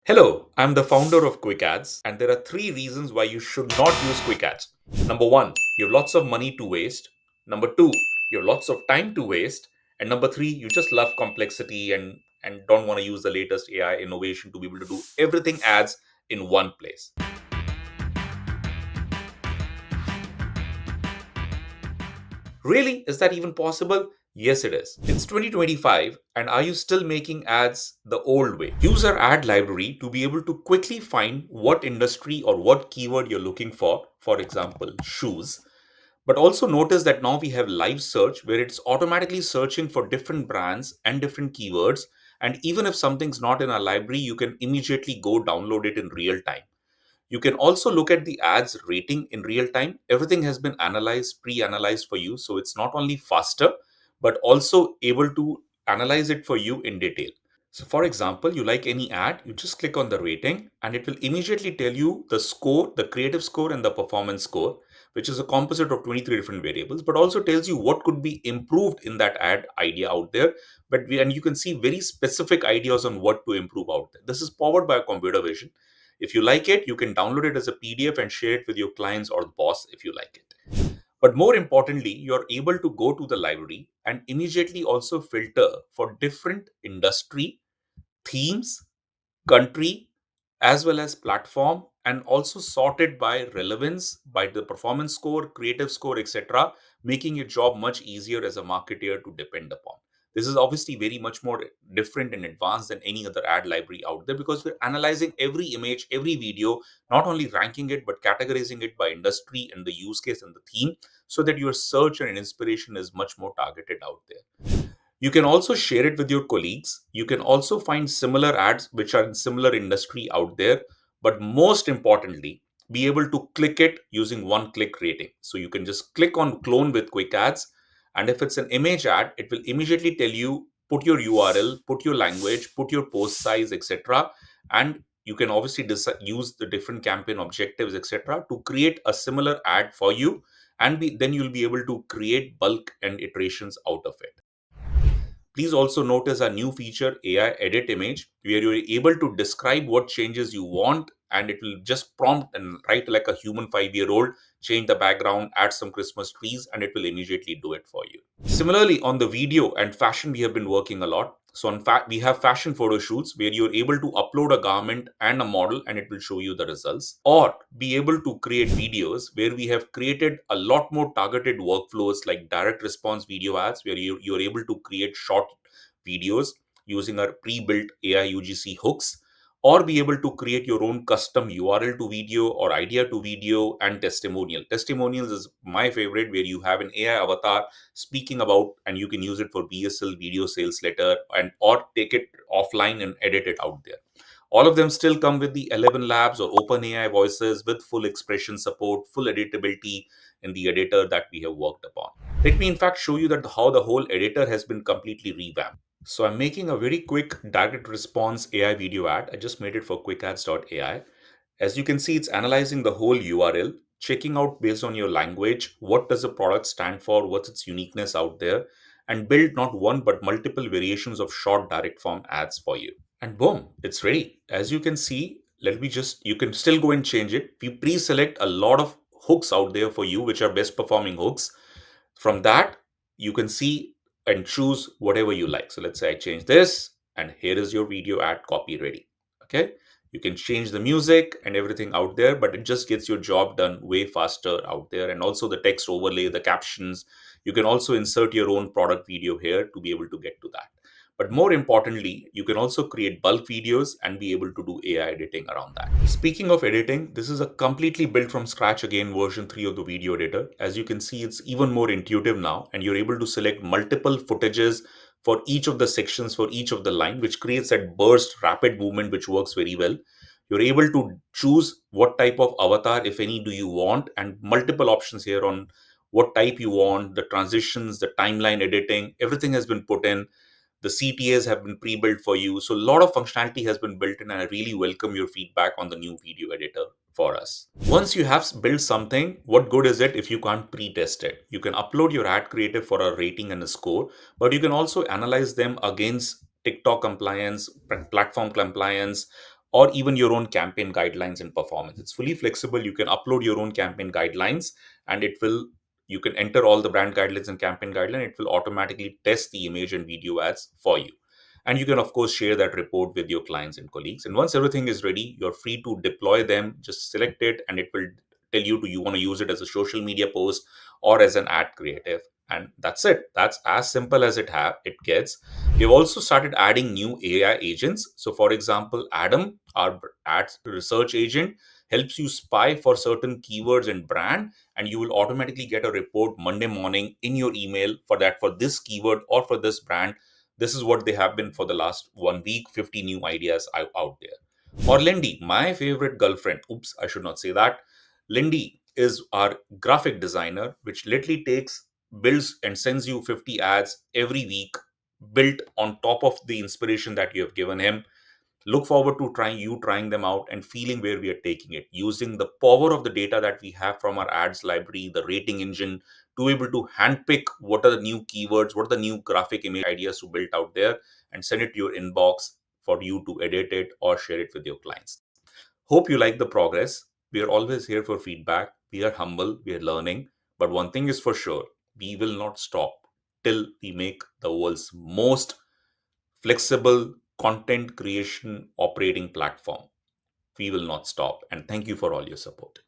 Hello, I'm the founder of QuickAds, and there are three reasons why you should not use QuickAds. Number one, you have lots of money to waste. Number two, you have lots of time to waste. And number three, you just love complexity and don't want to use the latest AI innovation to be able to do everything ads in one place. Really? Is that even possible? Yes, it is. It's 2025, and are you still making ads the old way? Use our ad library to be able to quickly find what industry or what keyword you're looking for example, shoes. But also notice that now we have live search where it's automatically searching for different brands and different keywords. And even if something's not in our library, you can immediately go download it in real time. You can also look at the ads rating in real time. Everything has been analyzed, pre-analyzed for you. So it's not only faster, but also able to analyze it for you in detail. So for example, you like any ad, you just click on the rating and it will immediately tell you the score, the creative score and the performance score, which is a composite of 23 different variables, but also tells you what could be improved in that ad idea out there. And you can see very specific ideas on what to improve out there. This is powered by computer vision. If you like it, you can download it as a PDF and share it with your clients or the boss if you like it. But more importantly, you're able to go to the library and immediately also filter for different industry, themes, country, as well as platform, and also sorted by relevance, by the performance score, creative score, etc., making your job much easier as a marketer to depend upon. This is obviously very much more different and advanced than any other ad library out there because we're analyzing every image, every video, not only ranking it, but categorizing it by industry and the use case and the theme so that your search and inspiration is much more targeted out there. You can also share it with your colleagues. You can also find similar ads which are in similar industry out there. But most importantly, be able to click it using one click rating. So you can just click on clone with quick ads. And if it's an image ad, it will immediately tell you put your URL, put your language, put your post size, etc. And you can obviously use the different campaign objectives, etc., to create a similar ad for you. And then you'll be able to create bulk and iterations out of it. Please also notice a new feature, AI Edit Image, where you're able to describe what changes you want and it will just prompt and write like a human 5-year old, change the background, add some Christmas trees, and it will immediately do it for you. Similarly, on the video and fashion, we have been working a lot. So, in fact, we have fashion photo shoots where you're able to upload a garment and a model and it will show you the results. Or be able to create videos where we have created a lot more targeted workflows like direct response video ads, where you're able to create short videos using our pre-built AI UGC hooks, or be able to create your own custom URL to video or idea to video and testimonial. Testimonials is my favorite, where you have an AI avatar speaking about, and you can use it for BSL video sales letter and or take it offline and edit it out there. All of them still come with the 11 labs or OpenAI voices with full expression support, full editability in the editor that we have worked upon. Let me in fact show you that how the whole editor has been completely revamped. So I'm making a very quick direct response AI video ad. I just made it for quickads.ai. As you can see, it's analyzing the whole URL, checking out based on your language, what does the product stand for, what's its uniqueness out there, and build not one but multiple variations of short direct form ads for you. And boom, it's ready. As you can see, you can still go and change it. We pre-select a lot of hooks out there for you, which are best performing hooks. From that, you can see and choose whatever you like. So let's say I change this, and here is your video ad copy ready. Okay. You can change the music and everything out there, but it just gets your job done way faster out there. And also the text overlay, the captions. You can also insert your own product video here to be able to get to that. But more importantly, you can also create bulk videos and be able to do AI editing around that. Speaking of editing, this is a completely built from scratch again version 3 of the video editor. As you can see, it's even more intuitive now, and you're able to select multiple footages for each of the sections for each of the line, which creates that burst rapid movement, which works very well. You're able to choose what type of avatar, if any, do you want, and multiple options here on what type you want, the transitions, the timeline editing, everything has been put in. The CTAs have been pre-built for you. So a lot of functionality has been built in, and I really welcome your feedback on the new video editor for us. Once you have built something, what good is it if you can't pre-test it? You can upload your ad creative for a rating and a score, but you can also analyze them against TikTok compliance, platform compliance, or even your own campaign guidelines and performance. It's fully flexible. You can upload your own campaign guidelines, and you can enter all the brand guidelines and campaign guideline. It will automatically test the image and video ads for you. And you can, of course, share that report with your clients and colleagues. And once everything is ready, you're free to deploy them. Just select it, and it will tell you, do you want to use it as a social media post or as an ad creative? And that's it. That's as simple as it gets. We've also started adding new AI agents. So, for example, Adam, our ad research agent, helps you spy for certain keywords and brand, and you will automatically get a report Monday morning in your email for this keyword or for this brand. This is what they have been for the last 1 week, 50 new ideas out there. Or Lindy, my favorite girlfriend. Oops, I should not say that. Lindy is our graphic designer, which literally builds and sends you 50 ads every week, built on top of the inspiration that you have given him. Look forward to trying them out and feeling where we are taking it, using the power of the data that we have from our ads library, the rating engine, to be able to handpick what are the new keywords, what are the new graphic image ideas to build out there, and send it to your inbox for you to edit it or share it with your clients. Hope you like the progress. We are always here for feedback. We are humble, we are learning. But one thing is for sure, we will not stop till we make the world's most flexible content creation operating platform. We will not stop. And thank you for all your support.